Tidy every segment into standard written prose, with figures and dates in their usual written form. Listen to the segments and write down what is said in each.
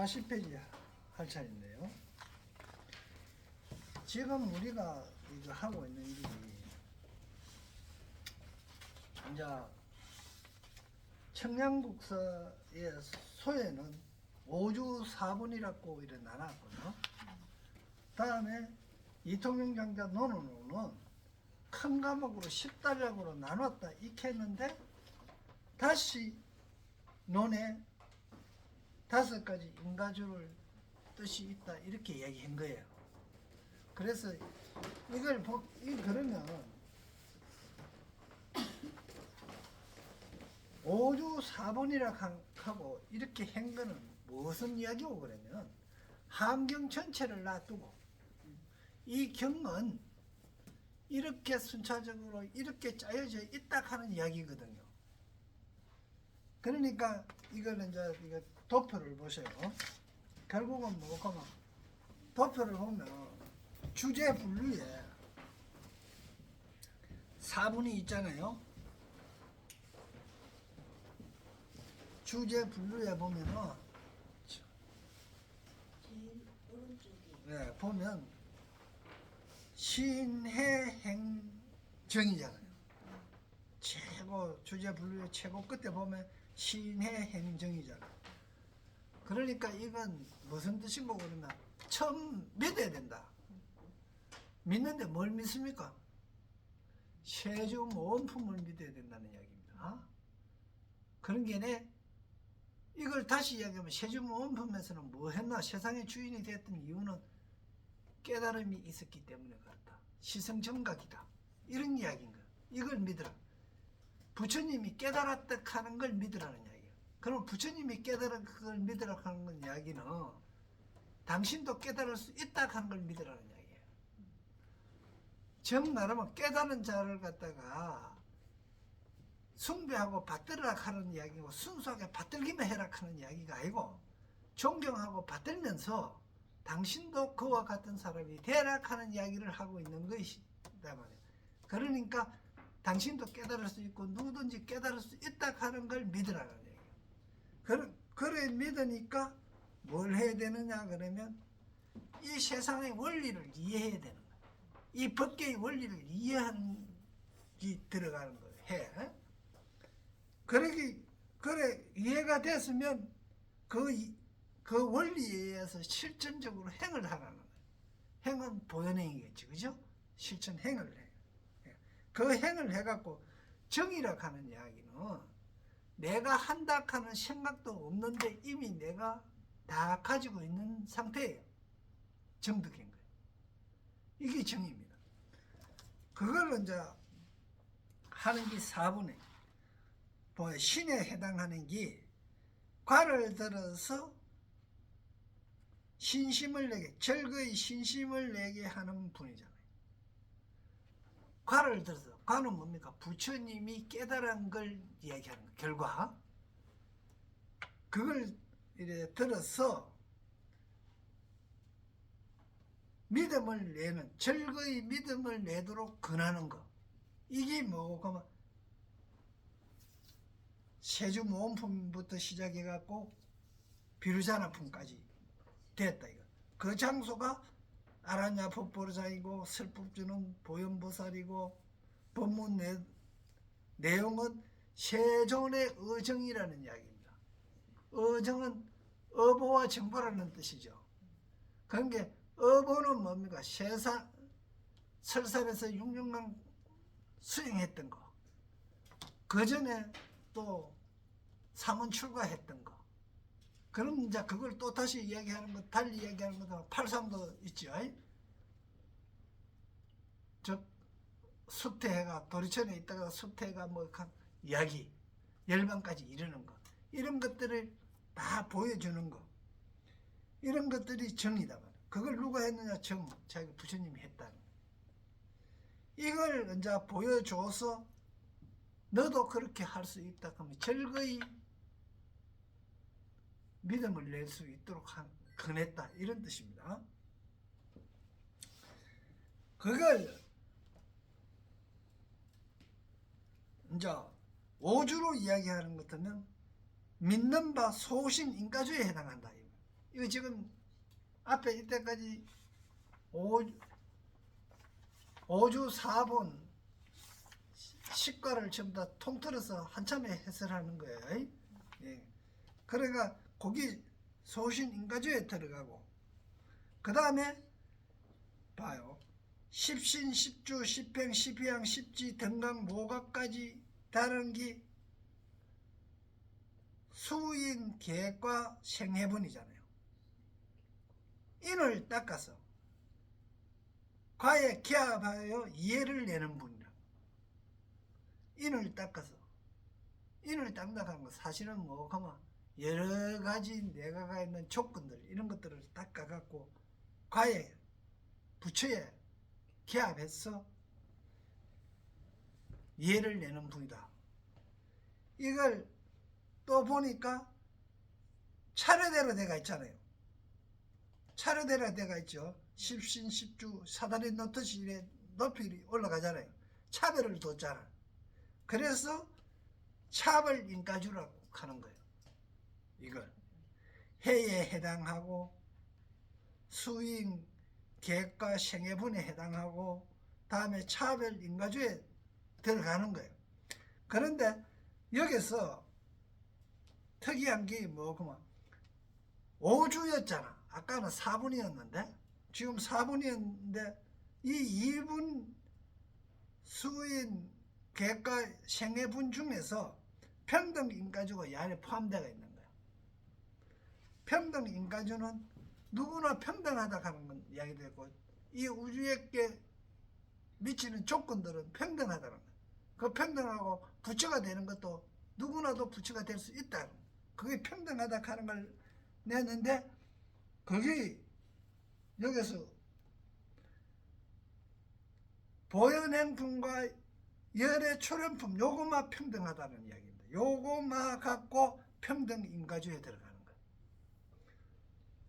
40페이지 할 차례인데요. 지금 우리가 이거 하고 있는 일이 이제 청량국사의 소에는 5주 4분이라고 이렇게 나눴거든요. 다음에 이통영 장자 논어는 큰 과목으로 10단락으로 나눴다 이렇게 했는데 다시 논에 5가지 인가주를 뜻이 있다 이렇게 이야기한 거예요. 그래서 이걸 그러면 5주 4분이라 하고 이렇게 한 거는 무슨 이야기고 그러면 함경 전체를 놔두고 이 경은 이렇게 순차적으로 이렇게 짜여져 있다 하는 이야기거든요. 그러니까 이거는 이제 이거 도표를 보세요. 결국은 뭐고 도표를 보면 주제 분류에 4분이 있잖아요. 주제 분류에 보면은 제일 오른쪽에 네, 보면 신해행정이잖아요. 최고 주제 분류의 최고 끝에 보면 신해행정이잖아요. 그러니까 이건 무슨 뜻이고 그러면 처음 믿어야 된다. 믿는데 뭘 믿습니까? 세주 모험품을 믿어야 된다는 이야기입니다. 그런 게네 이걸 다시 이야기하면 세주 모험품에서는 뭐 했나? 세상의 주인이 됐던 이유는 깨달음이 있었기 때문에 그렇다. 시성정각이다. 이런 이야기인 거야. 이걸 믿으라. 부처님이 깨달았다 하는 걸 믿으라는 이야기야. 그럼 부처님이 깨달은 그걸 믿으라 하는 건 이야기는 당신도 깨달을 수 있다 하는 걸 믿으라는 이야기예요. 정나라면 깨달은 자를 갖다가 숭배하고 받들으라 하는 이야기고 순수하게 받들기만 해라 하는 이야기가 아니고 존경하고 받들면서 당신도 그와 같은 사람이 되라 하는 이야기를 하고 있는 것이다 말이에요. 그러니까 당신도 깨달을 수 있고 누구든지 깨달을 수 있다 하는 걸 믿으라는 얘기예요. 그래 믿으니까 뭘 해야 되느냐 그러면 이 세상의 원리를 이해해야 되는 거예요. 이 법계의 원리를 이해하는 게 들어가는 거예요. 해. 그래 이해가 됐으면 그 원리에 의해서 실천적으로 행을 하라는 거예요. 행은 보현행이겠지, 그죠? 실천 행을 해. 그 행을 해갖고 정이라 하는 이야기는 내가 한다 하는 생각도 없는데 이미 내가 다 가지고 있는 상태예요. 정득한 거예요. 이게 정입니다. 그걸 이제 하는 게 4분의 신에 해당하는 게 과를 들어서 신심을 내게 절거의 신심을 내게 하는 분이잖아요. 과를 들어서 과는 뭡니까? 부처님이 깨달은 걸 이야기하는 거예요. 결과 그걸 이래 들어서 믿음을 내는 절거의 믿음을 내도록 권하는 거. 이게 뭐고 그러면 세주 모험품부터 시작해갖고 비루자나품까지 됐다 이거. 그 장소가 아라냐 법보르장이고 설법주는 보현보살이고 법문 내용은 세존의 의정이라는 이야기입니다. 의정은 어보와 정보라는 뜻이죠. 그러니까 어보는 뭡니까? 설산에서 6년간 수행했던 거. 그 전에 또 삼원 출가했던 거. 그럼 이제 그걸 또 다시 이야기하는 거, 달리 이야기하는 것도 83도 있죠. 즉 수태해가 도리천에 있다가 수태해가 뭐 이야기 열반까지 이르는 거. 이런 것들을 다 보여주는 거. 이런 것들이 정이다. 그걸 누가 했느냐? 정. 자기 부처님이 했다는 거. 이걸 이제 보여줘서 너도 그렇게 할 수 있다 하면 절거의 믿음을 낼 수 있도록 권했다 이런 뜻입니다. 그걸 이제 5주로 이야기하는 것 같으면 믿는 바 소신 인가주에 해당한다. 이거 지금 앞에 이때까지 5주 4본 식과를 전부 다 통틀어서 한참에 해설하는 거예요. 예. 그러니까 거기 소신 인가주에 들어가고, 그 다음에 봐요. 십신, 십주, 십행, 십희양, 십지, 등강, 모각까지 다른 게 수인, 계획과 생해분이잖아요. 인을 닦아서 과에 기합하여 이해를 내는 분이라. 인을 닦아서. 인을 닦는다는 건 사실은 뭐 가만 여러 가지 내가가 있는 조건들 이런 것들을 닦아갖고 과에 부처에 기합해서 이해를 내는 분이다. 이걸 또 보니까 차례대로 돼가 있잖아요. 차례대로 돼가 있죠. 십신, 십주, 사다리 놓듯이 이래 높이 올라가잖아요. 차별을 뒀잖아. 그래서 차별 인가주라고 하는 거예요. 이걸 해에 해당하고 수인, 계획과 생해분에 해당하고 다음에 차별 인가주에 들어가는 거예요. 그런데 여기서 특이한 게 뭐구만 5주였잖아. 아까는 4분이었는데 지금 4분이었는데 이 2분 수인, 계획과 생해분 중에서 평등 인가주가 이 안에 포함되어 있는 거야. 평등 인가주는 누구나 평등하다 하는 건 이야기되고, 이 우주에게 미치는 조건들은 평등하다는 거야. 그 평등하고 부처가 되는 것도 누구나도 부처가 될 수 있다. 그게 평등하다 하는 걸 냈는데, 그게 여기서 보현행품과 열의 출현품 요것만 평등하다는 이야기입니다. 요것만 갖고 평등 인가주에 들어가는 거예요.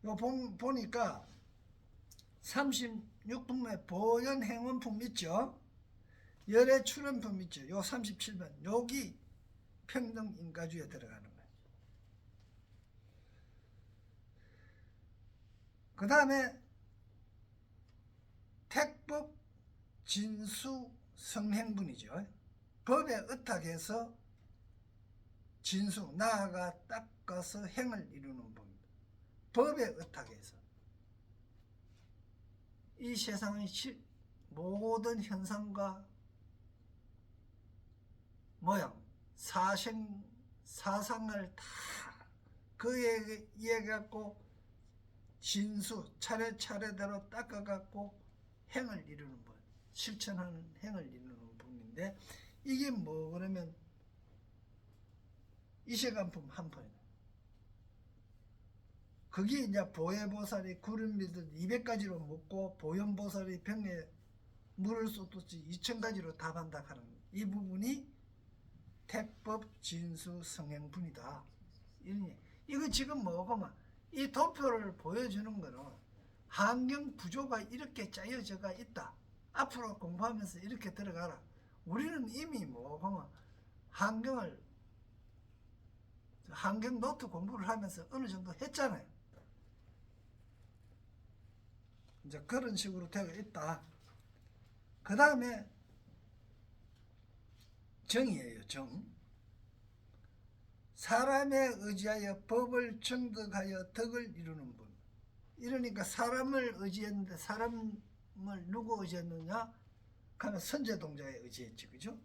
요 보니까 36분에 보현행원품 있죠. 열의 출현품 있죠. 요 37번 여기 평등 인가주에 들어가는 거예요. 그 다음에 택법 진수 성행분이죠. 법에 의탁해서 진수 나아가 닦아서 행을 이루는 법입니다. 법에 의탁해서 이 세상의 모든 현상과 모양 사상을 다 그에 의해 갖고 진수 차례차례대로 닦아갖고 행을 이루는 법, 실천하는 행을 이루는 법인데, 이게 뭐 그러면 이세간품 한 번이다. 그게 이제 보혜보살이 구름 믿듯 200가지로 묻고 보현보살이 병에 물을 쏟듯이 2000가지로 답한다 하는 이 부분이 택법 진수 성행분이다. 이거 지금 뭐고만 이 도표를 보여주는 거는 환경 구조가 이렇게 짜여져가 있다. 앞으로 공부하면서 이렇게 들어가라. 우리는 이미 뭐고만 환경 노트 공부를 하면서 어느 정도 했잖아요. 이제 그런 식으로 되어 있다. 그 다음에 정이에요. 정. 사람에 의지하여 법을 정득하여 덕을 이루는 분. 이러니까 사람을 의지했는데 사람을 누구 의지했느냐? 하면 선제동자에 의지했지. 그죠?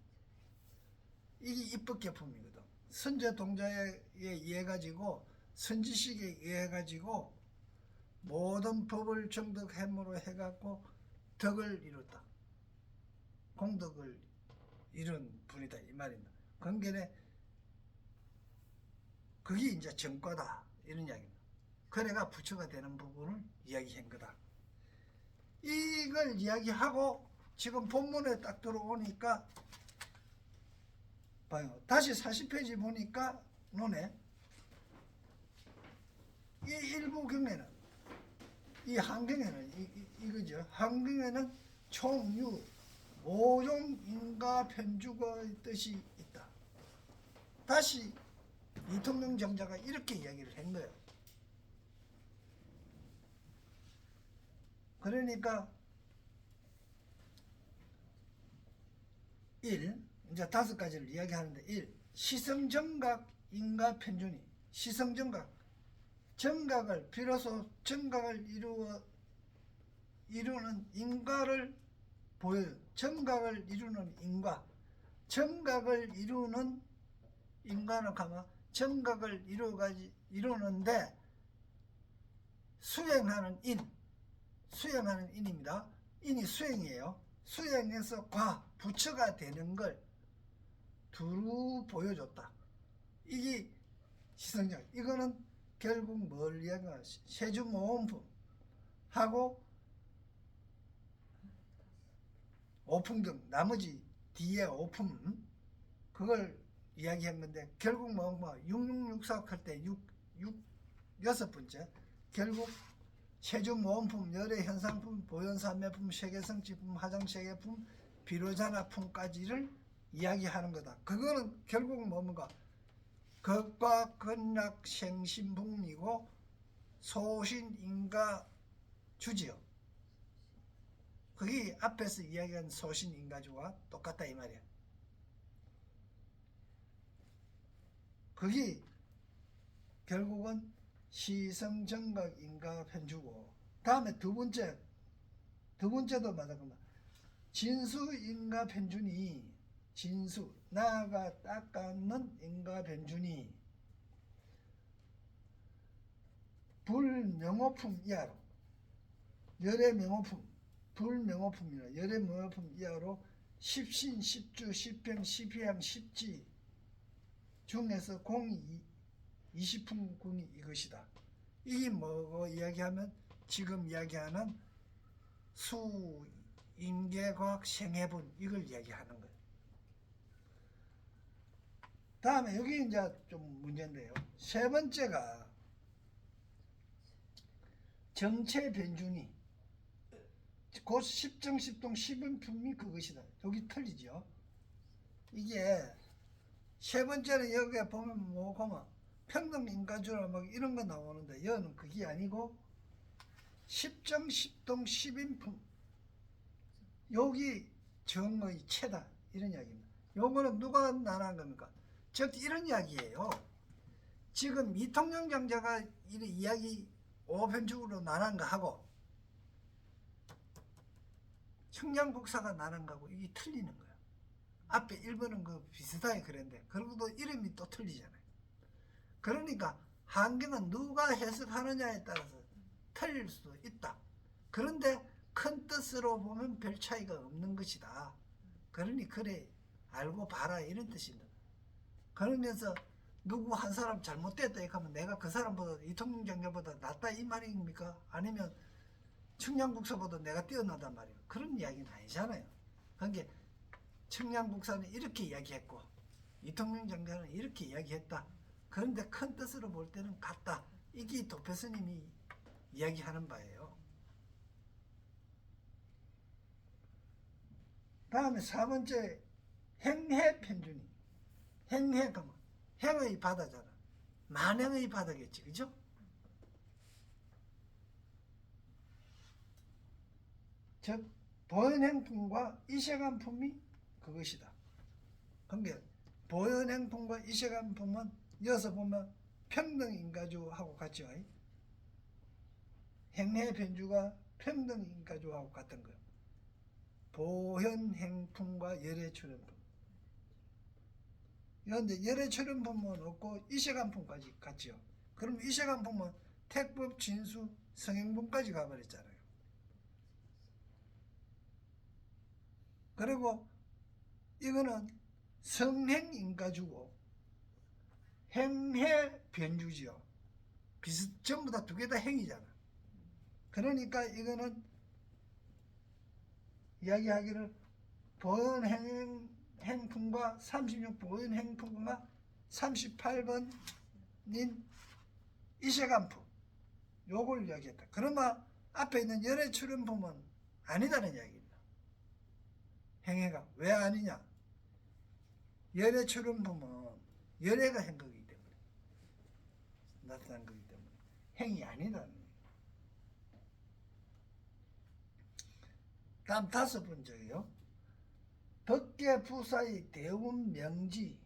이게 입법계품이거든. 선제동자에 의해 가지고 선지식에 의해 가지고 모든 법을 정득함으로 해갖고 덕을 이뤘다. 공덕을 이룬 분이다 이 말입니다. 건견에 그게 이제 정과다 이런 이야기입니다. 그래가 부처가 되는 부분을 이야기한 거다. 이걸 이야기하고 지금 본문에 딱 들어오니까 봐요. 다시 40페이지 보니까 눈에 이 일부 경에는 이 한경에는 이거죠. 한경에는 총유 5종 인가 편주의 뜻이 있다. 다시 이통명 정자가 이렇게 이야기를 한 거예요. 그러니까 1, 이제 5가지를 이야기하는데 1. 시성정각 인과 편준이. 시성정각, 정각을 비로소 정각을 이루는 인과를 보여요. 정각을 이루는 인과. 정각을 이루는 인과는 가만 정각을 이루는데 수행하는 수행하는 인입니다. 인이 수행이에요. 수행해서 부처가 되는 걸 두루 보여줬다. 이게 시성정. 이거는 결국 뭘 이야기하냐? 세주모험품하고 오품경, 나머지 뒤에 오품, 그걸 이야기한 건데, 결국 뭐 6664 할 때 6번째, 결국 세주모험품, 열애현상품, 보현삼매품, 세계성취품, 화장세계품, 비로자나품까지를 이야기하는 거다. 그거는 결국 뭡니까? 극과 근락 생신북리고 소신인가 주지요. 그게 앞에서 이야기한 소신인가주와 똑같다 이 말이야. 그게 결국은 시성정각인가 편주고, 다음에 두 번째도 마찬가지다. 진수인가 편준이. 진수, 나아가 닦아는 인가 편준이. 불명호품 이하로, 열애명호품, 불명호품이라 열애명호품 이하로 십신, 십주, 십평, 십희양, 십지 중에서 공이 20품군이 이것이다. 이게 뭐고 이야기하면 지금 이야기하는 수, 인계과학, 생해분, 이걸 이야기하는 거예요. 다음에 여기 이제 좀 문제인데요. 세 번째가 정체 변준이. 곧 십정, 십동, 십인품이 그것이다. 여기 틀리죠. 이게 세 번째는 여기에 보면 뭐고만 평등인가주라 막 이런 거 나오는데 여는 그게 아니고 십정, 십동, 십인품, 여기 정의 체다 이런 이야기입니다. 요거는 누가 나눠한 겁니까? 즉 이런 이야기예요. 지금 이통영 장자가 이야기 오편적으로 나눠한 거 하고 청량국사가 나눈 거하고 이게 틀리는 거예요. 앞에 1번은 그 비슷하게 그랬는데 그리고도 이름이 또 틀리잖아요. 그러니까 한경은 누가 해석하느냐에 따라서 틀릴 수도 있다. 그런데 큰 뜻으로 보면 별 차이가 없는 것이다. 그러니 그래 알고 봐라 이런 뜻입니다. 그러면서 누구 한 사람 잘못됐다 이렇게 하면 내가 그 사람보다 이통용 장자보다 낫다 이 말입니까? 아니면 청량국사보다 내가 뛰어나단 말이에요. 그런 이야기는 아니잖아요. 그러니까 청량국사는 이렇게 이야기했고 이통용 장자는 이렇게 이야기했다. 그런데 큰 뜻으로 볼 때는 같다. 이게 도표스님이 이야기하는 바예요. 다음에 4번째 행해편준이. 행해가 뭐 행의 바다잖아. 만행의 바다겠지, 그죠? 즉 보현행품과 이세간품이 그것이다. 그러니까 보현행품과 이세간품은 이어서 보면 평등인가주하고 같죠. 행해편주가 평등인가주하고 같은 거예요. 보현행품과 열애출현품. 그런데 열애출현품은 없고 이세간품까지 갔죠. 그럼 이세간품은 택법, 진수, 성행품까지 가버렸잖아요. 그리고 이거는 성행인가주고 행해변주지요. 전부 다 두 개 다 행이잖아. 그러니까 이거는 이야기하기를 보현행품과 36 보현행품과 38번인 이세간품 요걸 이야기했다. 그러면 앞에 있는 열애출현품은 아니다는 이야기입니다. 행해가 왜 아니냐? 열애출현품은 열애가 한 거기 때문에 나타난 거기 때문에 행이 아니다는 거예요. 다음 5번째예요. 법계 부사의 대운 명지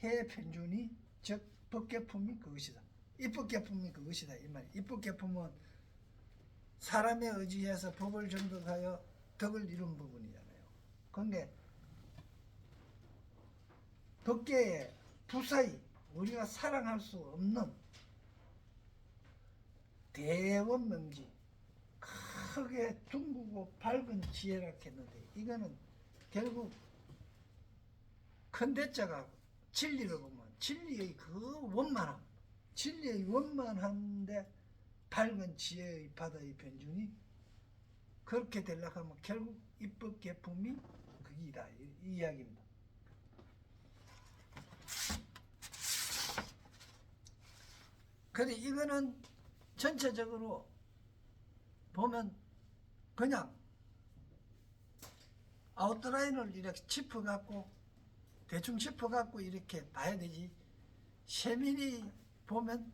해편준이 즉 법계품이 그것이다. 입법계품이 그것이다 이 말이에요. 입법계품은 사람에 의지해서 법을 정득하여 덕을 이룬 부분이잖아요. 그런데 법계의 부사의 우리가 사랑할 수 없는 대원명지 크게 둥그고 밝은 지혜라 했는데 이거는 결국 큰 대자가 진리를 보면 진리의 그 원만함, 진리의 원만한데 밝은 지혜의 바다의 변준이 그렇게 되려고 하면 결국 입법계품이 그기다 이 이야기입니다. 그래 이거는 전체적으로 보면 그냥 아웃라인을 이렇게 짚어갖고 대충 짚어갖고 이렇게 봐야 되지 세밀히 보면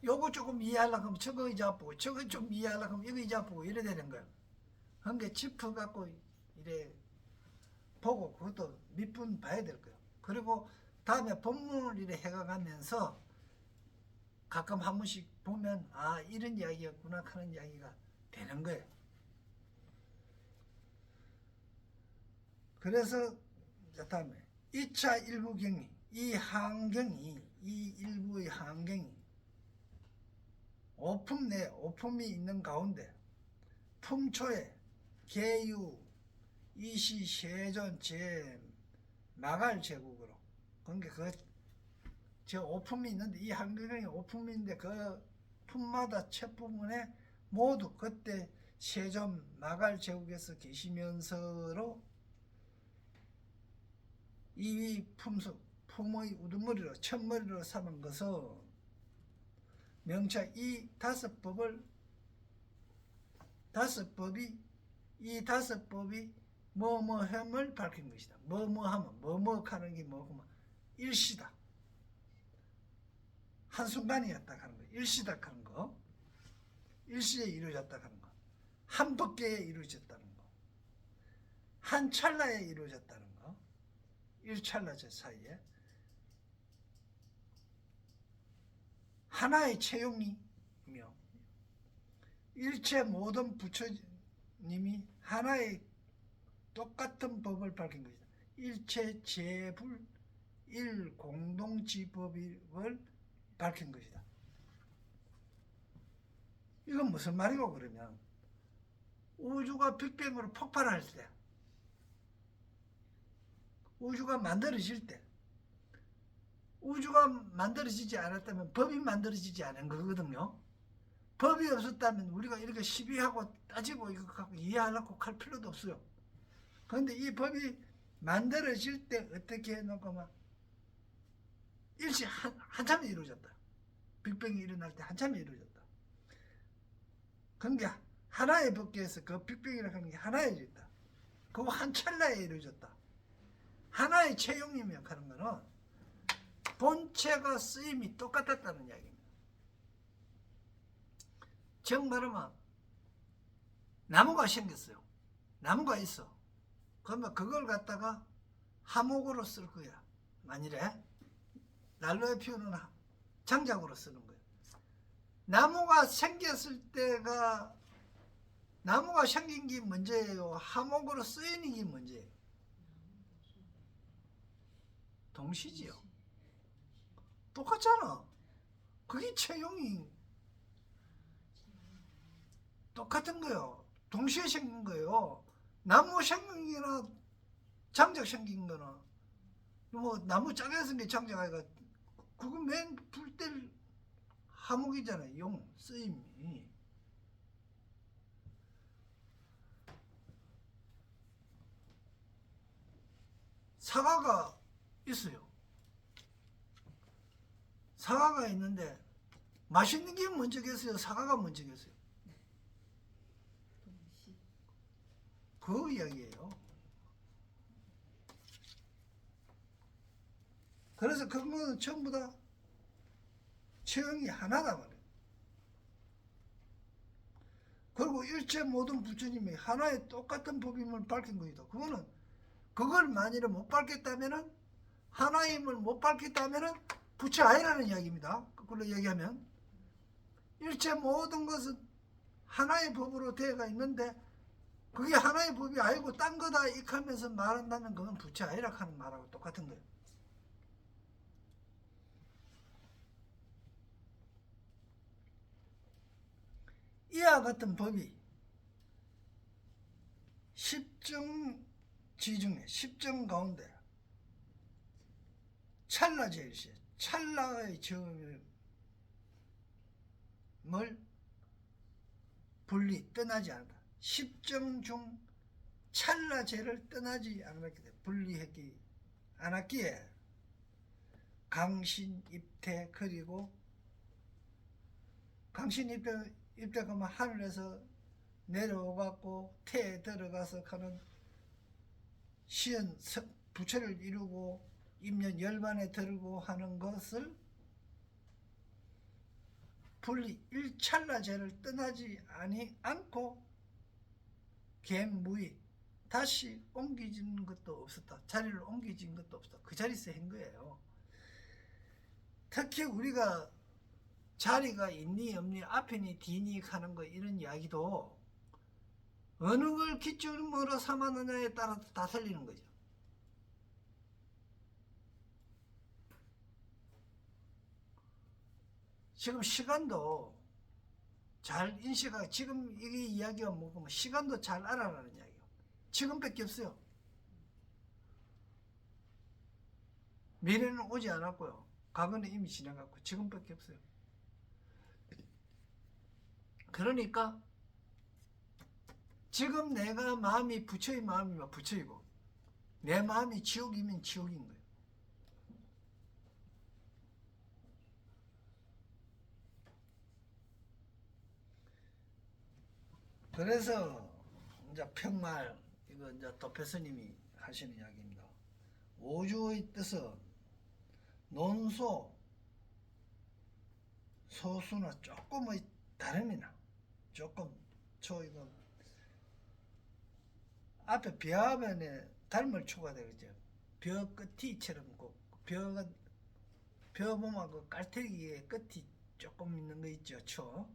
요거 조금 이해하려고 하면 저거 잡고 저거 좀 이해하려고 하면 이거 잡고 이래 되는 거야. 그러니까 짚어갖고 이래 보고 그것도 몇 분 봐야 될 거야. 그리고 다음에 본문을 이래 해가면서 가끔 한 번씩 보면 아 이런 이야기였구나 하는 이야기가 되는 거예요. 그래서 다음에 2차 일부 경리 이 환경이 이 일부의 환경이 오품 내 오품이 있는 가운데 품초에 계유 이시 세존 제 마갈 제국으로 그러니까 저 오품이 있는데 이 환경이 오품이 있는데 그 품마다 첫 부분에 모두 그때 세존 마갈 제국에서 계시면서로 이위 품속 품의 우두머리로 첫머리로 삼은 것은 명차 이 5법이 이 5법이 뭐뭐함을 밝힌 것이다. 뭐뭐하면 뭐뭐하는 게 뭐고 일시다. 한순간이었다 하는 거. 일시다 하는 거. 일시에 이루어졌다 하는 거. 한 법계에 이루어졌다는 거. 한 찰나에 이루어졌다는 거. 1찰나 저 사이에 하나의 채용이며 일체 모든 부처님이 하나의 똑같은 법을 밝힌 것이다. 일체 제불 일공동지법을 밝힌 것이다. 이건 무슨 말이고 그러면 우주가 빅뱅으로 폭발할 때 우주가 만들어질 때 우주가 만들어지지 않았다면 법이 만들어지지 않은 거거든요. 법이 없었다면 우리가 이렇게 시비하고 따지고 이거 갖고 이해하려고 할 필요도 없어요. 그런데 이 법이 만들어질 때 어떻게 해놓고 막 일시 한참에 이루어졌다. 빅뱅이 일어날 때 한참에 이루어졌다. 그게 하나의 법계에서 그 빅뱅이라고 하는 게 하나에 이루어졌다. 그거 한 찰나에 이루어졌다. 하나의 채용이며 하는 거는 본체가 쓰임이 똑같았다는 이야기입니다. 즉 말하면 나무가 생겼어요. 나무가 있어. 그러면 그걸 갖다가 하목으로 쓸 거야. 만일에 난로에 피우는 장작으로 쓰는 거예요. 나무가 생겼을 때가 나무가 생긴 게 문제예요. 하목으로 쓰이는 게 문제예요. 동시지요. 똑같잖아. 그게 채용이 똑같은 거예요. 동시에 생긴 거예요. 나무 생긴 거나 장작 생긴 거나 뭐 나무 짜게 생긴 게 장작 아이가 그거 맨 불 때 하목이잖아요. 용 쓰임이. 사과가 있어요. 사과가 있는데 맛있는 게 먼저겠어요? 사과가 먼저겠어요? 그 이야기예요. 그래서 그런 거는 전부 다 체형이 하나다 말이에요. 그리고 그리고 일체 모든 부처님이 하나의 똑같은 법임을 밝힌 거이다. 그거는 그걸 만일에 못 밝혔다면은 하나의 힘을 못 밝혔다면은 부처 아니라는 이야기입니다. 그걸로 얘기하면 일체 모든 것은 하나의 법으로 되어가 있는데 그게 하나의 법이 아니고 딴 거다 익하면서 말한다면 그건 부처 아니라 하는 말하고 똑같은 거예요. 이와 같은 법이 십정지 중에 십정 가운데 찰나제일시 찰나의 점을 분리 떠나지 않는다. 십정 중 찰나제를 떠나지 않았기 때문에 분리했기 않았기에 강신입태 그리고 강신입태하면 하늘에서 내려오갖고 태에 들어가서 하는 시은 부처를 이루고 입년 열반에 들고 하는 것을 분리 일찰나제를 떠나지 않고 갱무이 다시 옮기진 것도 없었다. 자리를 옮기진 것도 없었다. 그 자리에서 한 거예요. 특히 우리가 자리가 있니 없니 앞이니 뒤니 하는 거 이런 이야기도 어느 걸 기준으로 삼았느냐에 따라서 다 틀리는 거죠. 지금 시간도 잘 인식하고 지금 이게 이야기가 뭐고 시간도 잘 알아라는 이야기예요. 지금밖에 없어요. 미래는 오지 않았고요. 과거는 이미 지나갔고 지금밖에 없어요. 그러니까 지금 내가 마음이 부처의 마음이면 부처이고 내 마음이 지옥이면 지옥인 거예요. 그래서 이제 평말 이거 이제 도표스님이 하시는 이야기입니다. 오주의 뜻은 논소 소수나 조금의 다름이나 조금 이거 앞에 벼면에 닮을 초과되겠죠. 벼 끝이처럼 벼 보면 그 깔때기의 끝이 조금 있는 거 있죠.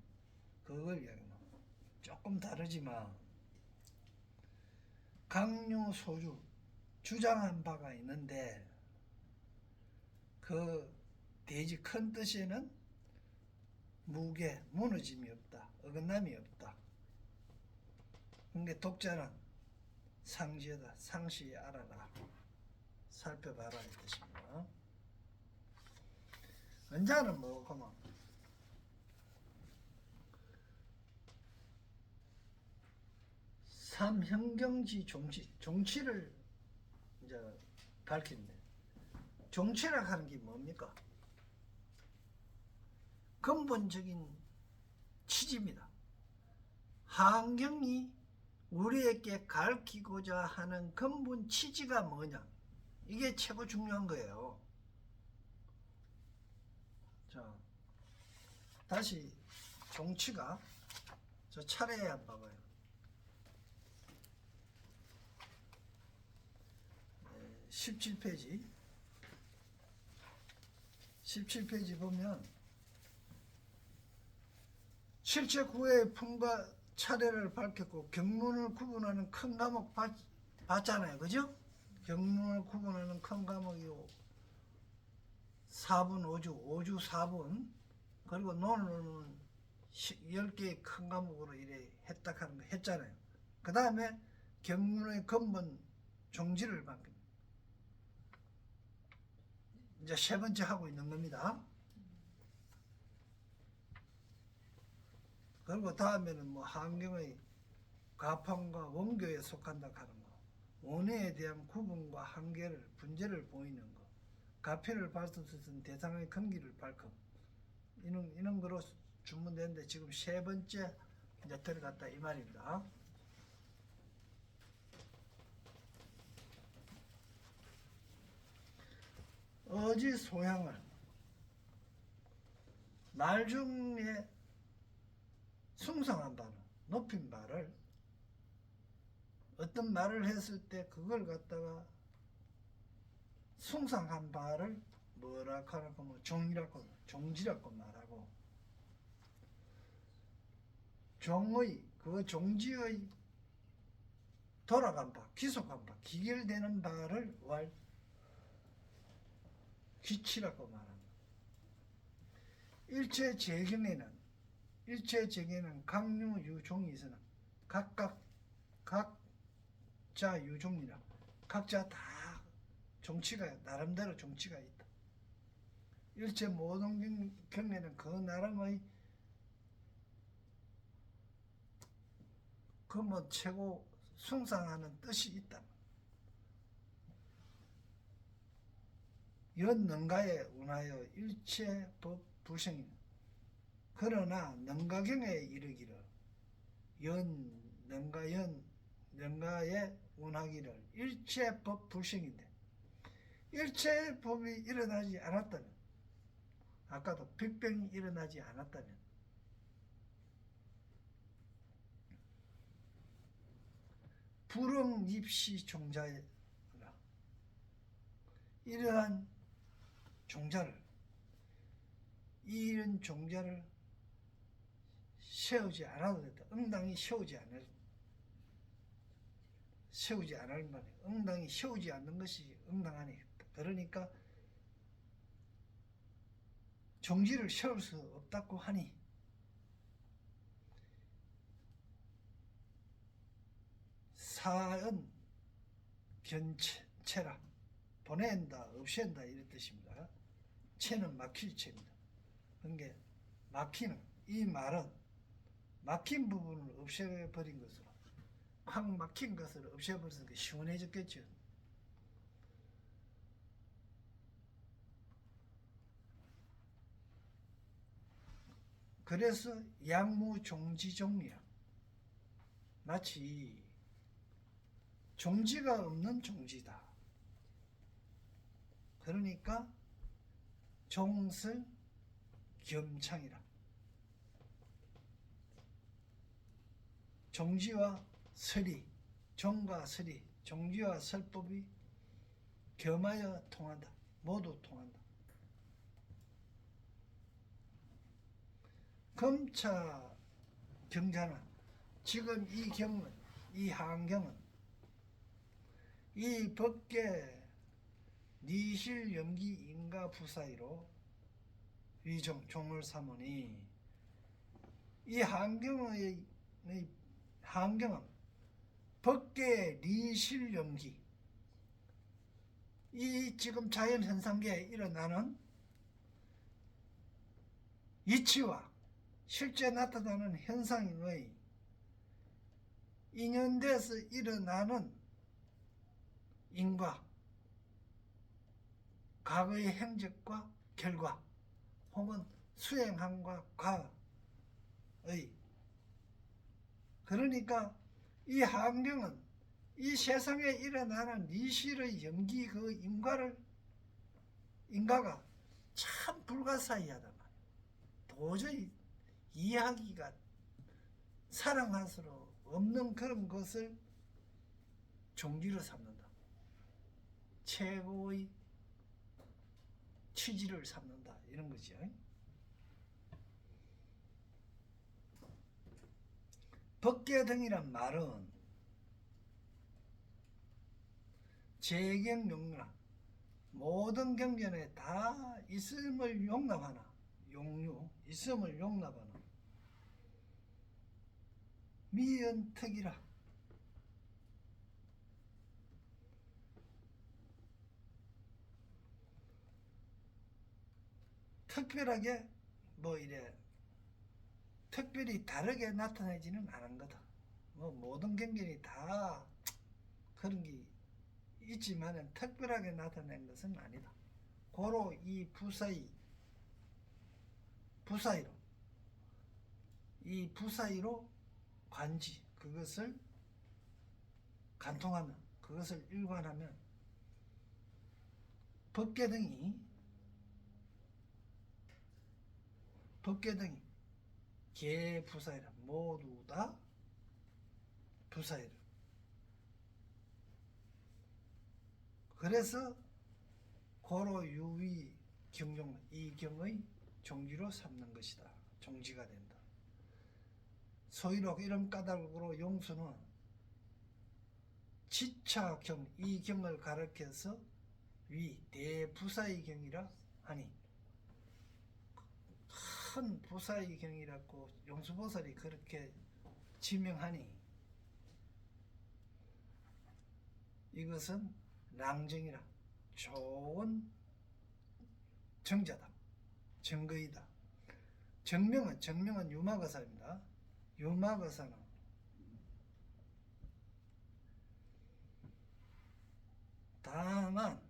그걸 이야기합니다. 조금 다르지만 강류 소주 주장한 바가 있는데 그 대지 큰 뜻에는 무게 무너짐이 없다. 어긋남이 없다. 그러니까 독자는 상시하다. 상시 알아라. 살펴봐라 이 뜻입니다. 원자는 뭐고만 삼형경지 종치를 이제 밝힌데 종치라 하는 게 뭡니까? 근본적인 취지입니다. 환경이 우리에게 가르치고자 하는 근본 취지가 뭐냐? 이게 최고 중요한 거예요. 자, 다시 종치가 저 차례에 한번 봐봐요. 17페이지 17페이지 보면 실체 구의 품과 차례를 밝혔고 경문을 구분하는 큰 과목 봤잖아요. 그죠? 경문을 구분하는 큰 과목이 4분 5주 4분 그리고 논어는 10개의 큰 과목으로 이래 했다 하는 거 했잖아요. 그 다음에 경문의 근본 종지를 밝힙니다. 이제 세 번째 하고 있는 겁니다. 그리고 다음에는 뭐 환경의 가판과 원교에 속한다 하는 거, 원해에 대한 구분과 한계를 분제를 보이는 거, 가피를 발생시킨 대상의 근기를 밝힘 이런 거로 주문되는데 지금 세 번째 이제 들어갔다 이 말입니다. 어지 소양을 말 중에 숭상한 바는 높인 말을 어떤 말을 했을 때 그걸 갖다가 숭상한 말을 뭐라 하라고 뭐 종지라고 말하고 종의 그 종지의 돌아간 바 귀속한 바 기결되는 바를 귀치라고 말합니다. 일체 제경에는 각류 유종이 있으나 각자 유종이라 각자 다 정치가 나름대로 정치가 있다. 일체 모든 경에는 그 나름의 그 뭐 최고 숭상하는 뜻이 있다. 연 능가에 운하여 일체 법 불생이다. 그러나 능가경에 이르기를 능가에 운하기를 일체 법 불생인데 일체 법이 일어나지 않았다면 아까도 빅뱅이 일어나지 않았다면 불응입시 종자라 이러한 이런 종자를 세우지 않아도 된다. 응당이 세우지 않을 만해. 응당이 세우지 않는 것이 응당하니. 그러니까 종지를 세울 수 없다고 하니 사은 변체라 보낸다 없앤다 이런 뜻입니다. 체는 막힐 체입니다. 그러니까 막히는 이 말은 막힌 부분을 없애버린 것으로 확 막힌 것을 없애버리니까 시원해졌겠죠. 그래서 양무종지종이야. 마치 종지가 없는 종지다. 그러니까 종설 겸창이라. 종지와 설이, 종과 설이, 종지와 설법이 겸하여 통한다. 모두 통한다. 검차 경자는 지금 이 경은, 이 한경은 이 법계 니실 염기 인가 부사이로 위종 종을 삼으니 이 한경은 법계 니실 염기 이 지금 자연 현상계에 일어나는 이치와 실제 나타나는 현상의 인연돼서 일어나는 인과 과거의 행적과 결과 혹은 수행함과 과의 그러니까 이 환경은 이 세상에 일어나는 니실의 연기 그 인과가 참 불가사의하단 말이야. 도저히 이해하기가 사랑할 수 없는 그런 것을 종기로 삼는다. 최고의 취지를 삼는다. 이런 거죠. 법계등이란 말은 재경용나 모든 경전에 다 있음을 용납하나 있음을 용납하나 미연특이라 특별하게 뭐 이래 특별히 다르게 나타내지는 않은 거다. 뭐 모든 경전이 다 그런 게 있지만은 특별하게 나타낸 것은 아니다. 고로 이 부사이로 관지 그것을 간통하면 그것을 일관하면 법계등이 개부사이라 모두 다 부사일. 그래서 고로 유의 경종 이경의 종지로 삼는 것이다. 종지가 된다. 소위록 이런 까닭으로 용수는 지차경 이경을 가르쳐서 위 대부사의 경이라 하니 큰 부사의 경이라고 용수보살이 그렇게 지명하니 이것은 랑정이라 좋은 정자다. 정거이다. 정명은 유마거사입니다. 유마거사는 다만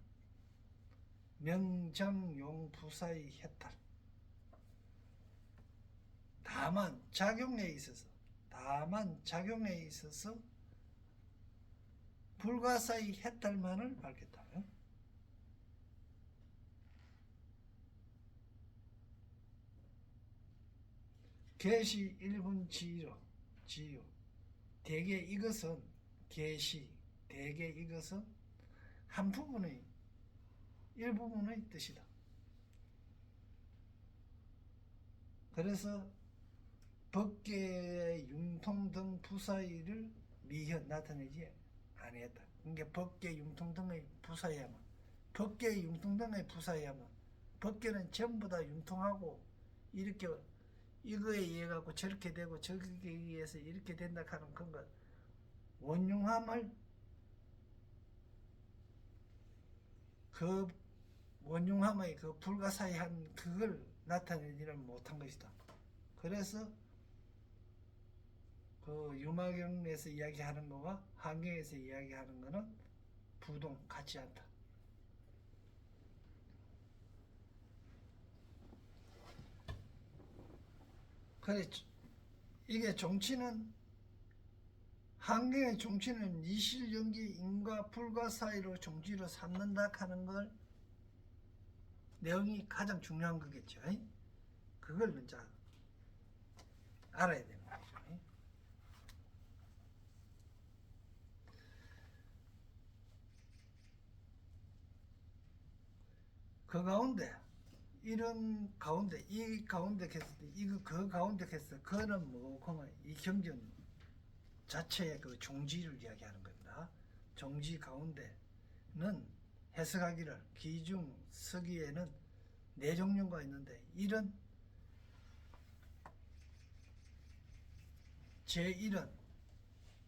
명정용 부사의 해탈. 다만 작용에 있어서 불가사의 해탈만을 밝혔다. 계시 일분 지유. 대개 이것은 계시 대개 이것은 한 부분의 일부분의 뜻이다. 그래서 법계의 융통 등 부사의를 미혀 나타내지 아니했다. 그러니까 법계 융통 등의 부사의하면 법계의 융통 등의 부사의하면 법계는 전부 다 융통하고 이렇게 이거에 의해 갖고 저렇게 되고 저기에 의해서 이렇게 된다 하는 그런 것 원융함을 그 원융함의 그 불가사의한 그걸 나타내지를 못한 것이다. 그래서 그 유마경에서 이야기하는 거와 한경에서 이야기하는 거는 부동 같지 않다. 그래 이게 정치는 한경의 정치는 이실연기 인과 불가 사이로 정치로 삼는다 하는 걸 내용이 가장 중요한 거겠죠. 그걸 먼저 알아야 되는 거죠. 그 가운데 이런 가운데 이 가운데 했을 때 이거 그 가운데 했을 때 그는 뭐고 이 경전 자체의 그 종지를 이야기하는 겁니다. 종지 가운데는 해석하기를 기중 서기에는 네 종류가 있는데 이런 제1은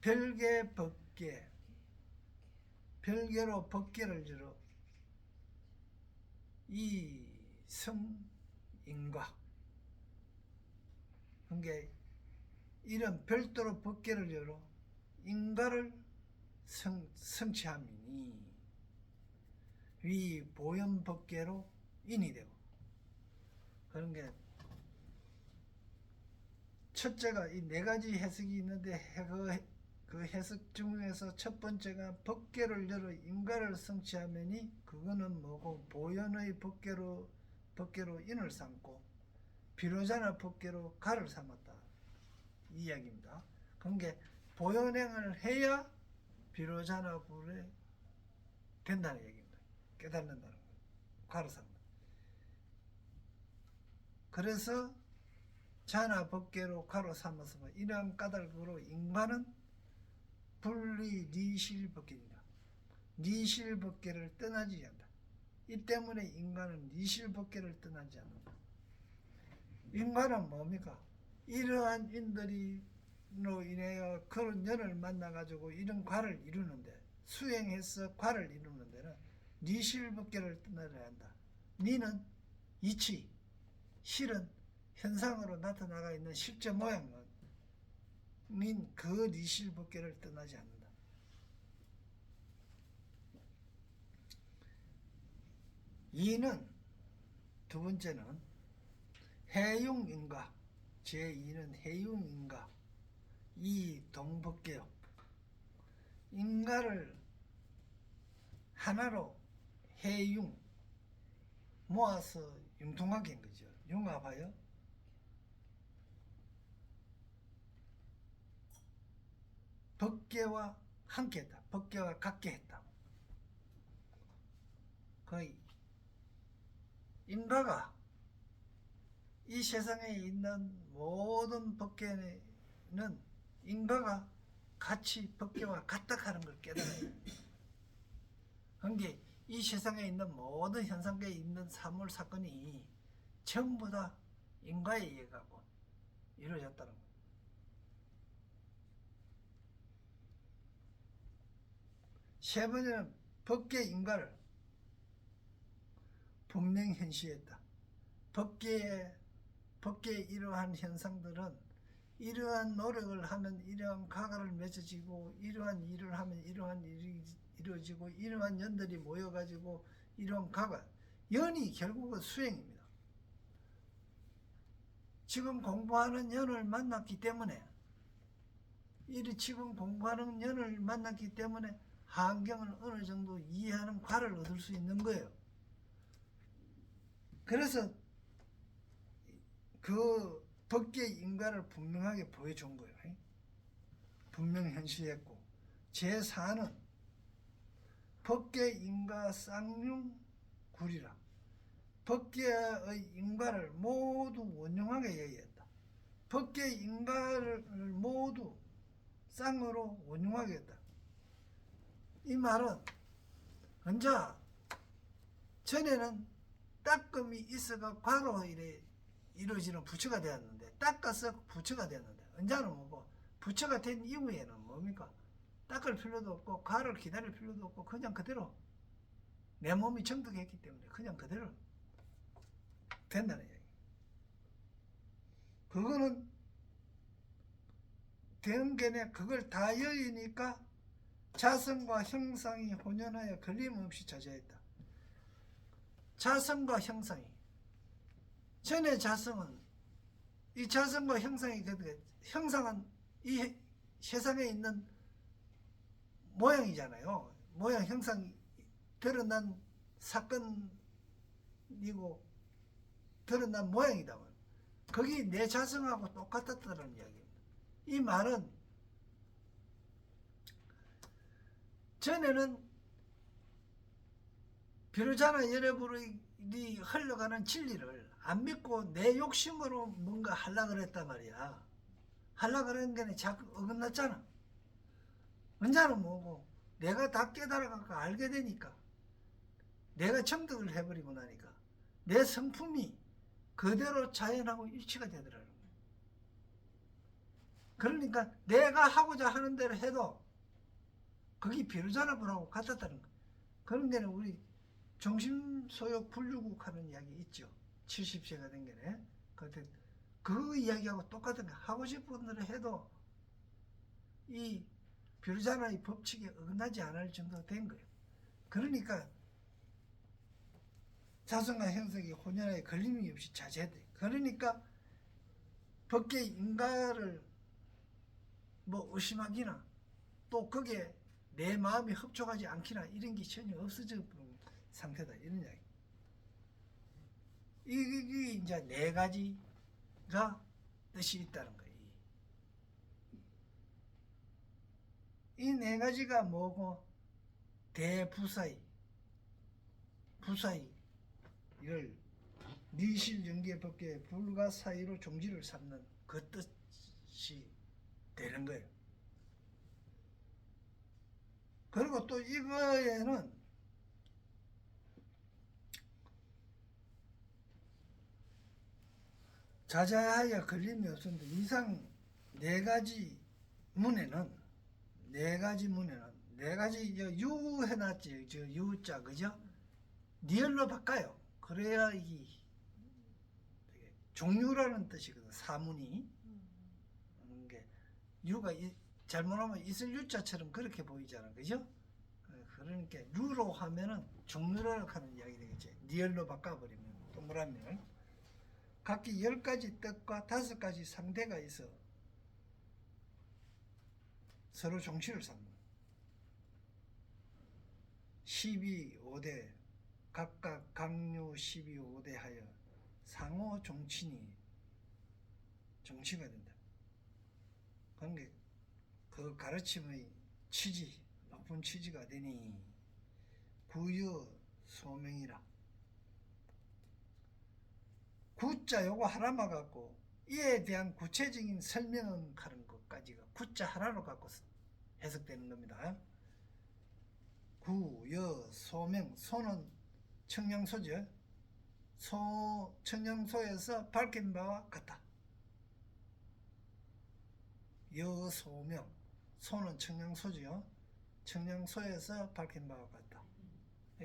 별개 법계 별개로 법계를 열어 이 성인과 그러니까 이런 별도로 법계를 열어 인과를 성취함이니 위 보현 법계로 인이 되고 그런 게 첫째가 이 네 가지 해석이 있는데 그 해석 중에서 첫 번째가 법계를 열어 인과를 성취하면이 그거는 뭐고 보현의 법계로 인을 삼고 비로자나 법계로 가를 삼았다 이 이야기입니다. 그러니까 보현행을 해야 비로자나 불에 된다는 얘기입니다. 깨닫는다는 거예요. 가를 삼는다. 그래서 자나 법계로 가로 삼아서 이러한 까닭으로 인간은 분리 니실법계입니다. 니실법계를 떠나지 않는다. 이 때문에 인간은 니실법계를 떠나지 않는다. 인간은 뭡니까? 이러한 인들이로 인하여 그런 년을 만나가지고 이런 과를 이루는데 수행해서 과를 이루는 데는 니실법계를 떠나야 한다. 니는 이치, 실은 현상으로 나타나가 있는 실제 모양은 그 니실법계를 떠나지 않는다. 이는 두 번째는 해용인가 제2는 해용인가 이 동법계요. 인가를 하나로 해융 모아서 융통하게 한 거죠. 융합하여 법계와 함께했다. 법계와 같게 했다. 그 인과가 이 세상에 있는 모든 법계는 인과가 같이 법계와 같다 하는 걸 깨달아야 돼. 그러니까 이 세상에 있는 모든 현상계에 있는 사물 사건이 전부 다 인과에 의해 가고 이루어졌다는 거예요. 세 번째는 법계 인과를 분명히 현시했다. 법계의 이러한 현상들은 이러한 노력을 하면 이러한 가가를 맺어지고 이러한 일을 하면 이러한 일이 이루어지고 이러한 연들이 모여가지고 이러한 가가 연이 결국은 수행입니다. 지금 공부하는 연을 만났기 때문에 지금 공부하는 연을 만났기 때문에 환경을 어느 정도 이해하는 과를 얻을 수 있는 거예요. 그래서 그 법계의 인과를 분명하게 보여준 거예요. 분명히 현실했고, 제4는 법계의 인과 쌍용구리라. 법계의 인과를 모두 원용하게 얘기했다. 법계의 인과를 모두 쌍으로 원용하게 했다. 이 말은 언제 전에는 따끔이 있어가 과로 이루어지는 부처가 되었는데 닦아서 부처가 되었는데 언제는 뭐고 부처가 된 이후에는 뭡니까? 닦을 필요도 없고 과를 기다릴 필요도 없고 그냥 그대로 내 몸이 정득했기 때문에 그냥 그대로 된다는 얘기. 그거는 대응견에 그걸 다 여의니까 자성과 형상이 혼연하여 걸림없이 자제했다. 자성과 형상이 전에 자성은 이 자성과 형상이 형상은 이 세상에 있는 모양이잖아요. 모양 형상이 드러난 사건이고 드러난 모양이다. 거기 내 자성하고 똑같았다는 이야기입니다. 이 말은 전에는 비로자나 여러분이 흘러가는 진리를 안 믿고 내 욕심으로 뭔가 하려고 그랬단 말이야. 하려고 그러는 게 자꾸 어긋났잖아. 언제는 뭐고 내가 다 깨달아갖고 알게 되니까 내가 정득을 해버리고 나니까 내 성품이 그대로 자연하고 일치가 되더라고요. 그러니까 내가 하고자 하는 대로 해도 그게 비로자나 분하고 같았다는 거예요. 그런 게는 우리 정신소욕 분류국 하는 이야기 있죠. 70세가 된 게네. 그 이야기하고 똑같은 거. 하고 싶은 대로 해도 이 비로자나의 법칙에 어긋나지 않을 정도 된 거예요. 그러니까 자성과 형성이 혼연하에 걸림이 없이 자제돼. 그러니까 법계의 인가를 뭐 의심하기나 또 그게 내 마음이 흡족하지 않기나 이런 게 전혀 없어져 버린 상태다. 이런 이야기. 이게 이제 네 가지가 뜻이 있다는 거예요. 이 네 가지가 뭐고 대부사의, 부사의 이를 미실연계 법계 불가사의로 종지를 삼는 그 뜻이 되는 거예요. 그리고 또 이거에는 자자하여 걸림이 없었는데 이상 네 가지 문에는 네 가지 유 해놨지. 저 유자 그죠? 리얼로 바꿔요. 그래야 이 종류라는 뜻이거든. 사문이 게 유가 잘못하면 있을 유자처럼 그렇게 보이잖아. 그죠? 그러니까 유로 하면은 종류라고 하는 이야기 되겠지. 리얼로 바꿔버리면 동그라미를 각기 10가지 뜻과 5가지 상대가 있어 서로 종치를 삼는 12.5대 각각 강류 12.5대 하여 상호 종친이 종치가 된다. 그런 게 그 가르침의 취지, 높은 취지가 되니 구유 소명이라. 구자 요거 하나만 갖고 이에 대한 구체적인 설명은 하는 것까지가 구자 하나로 갖고 해석되는 겁니다. 구여 소명, 소는 청량소죠. 청량소에서 밝힌 바와 같다. 여소명, 소는 청량소죠. 청량소에서 밝힌 바와 같다.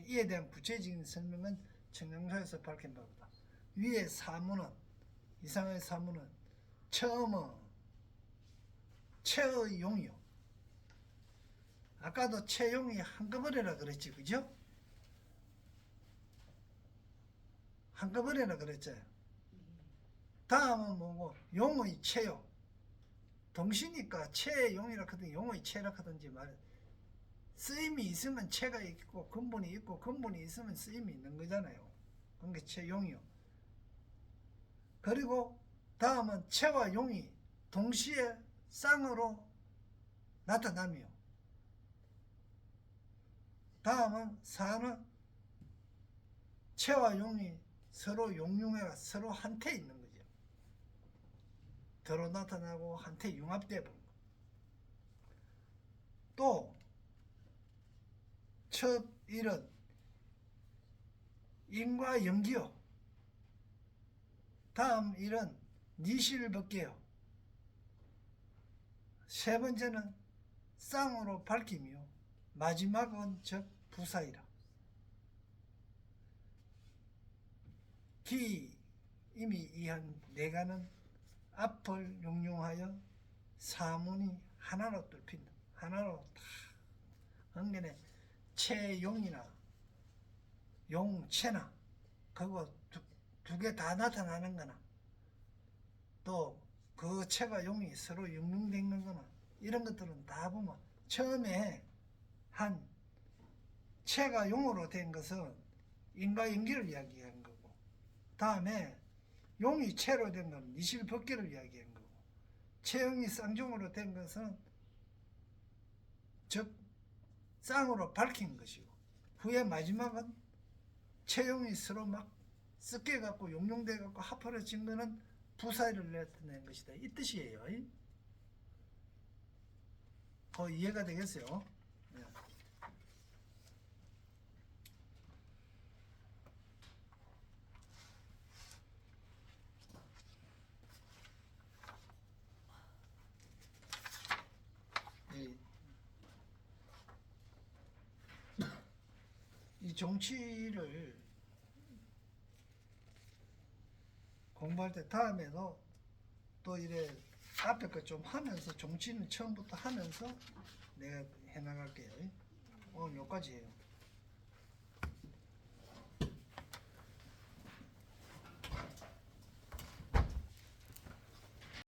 이에 대한 구체적인 설명은 청량소에서 밝힌 바와 같다. 위의 사문은, 이상의 사문은 처음은 체의 용이요. 아까도 체용이 한꺼번에라 그랬지, 그죠? 한꺼번에라 그랬죠. 다음은 뭐고, 용의 체요. 동시니까 체용이라 하든 용의 체라 하든지 말. 쓰임이 있으면 체가 있고 근본이 있고 근본이 있으면 쓰임이 있는 거잖아요. 그게 체용이요. 그리고 다음은 체와 용이 동시에 쌍으로 나타나며, 다음은 사는 체와 용이 서로 용융해가 서로 한테 있는 거죠. 더러 나타나고 한테 융합되어 버린 거. 또 첫 일은 인과 연기요. 다음 일은 니시를 벗겨요. 세 번째는 쌍으로 밝히며 마지막은 즉 부사이라. 기 이미 이한 내가는 앞을 용용하여 사문이 하나로 뚫힌다. 하나로 다 한겨내 체용이나 용체나 그거 두 개 다 나타나는 거나 또 그 체가 용이 서로 용융된 거나 이런 것들은 다 보면 처음에 한 체가 용으로 된 것은 인과연기를 이야기한 거고, 다음에 용이 체로 된 건 니실법계를 이야기한 거고, 체용이 쌍종으로 된 것은 즉 쌍으로 밝힌 것이고, 후에 마지막은 체용이 서로 막 섞여 갖고 용융돼 갖고 합쳐진 거는 부사를 나타낸 것이다. 이 뜻이에요. 이해가 되겠어요? 네. 이 정치를 공부할 때 다음에도 또 이래 앞에 거 좀 하면서 정치는 처음부터 하면서 내가 해나갈게요. 오늘 여기까지 해요.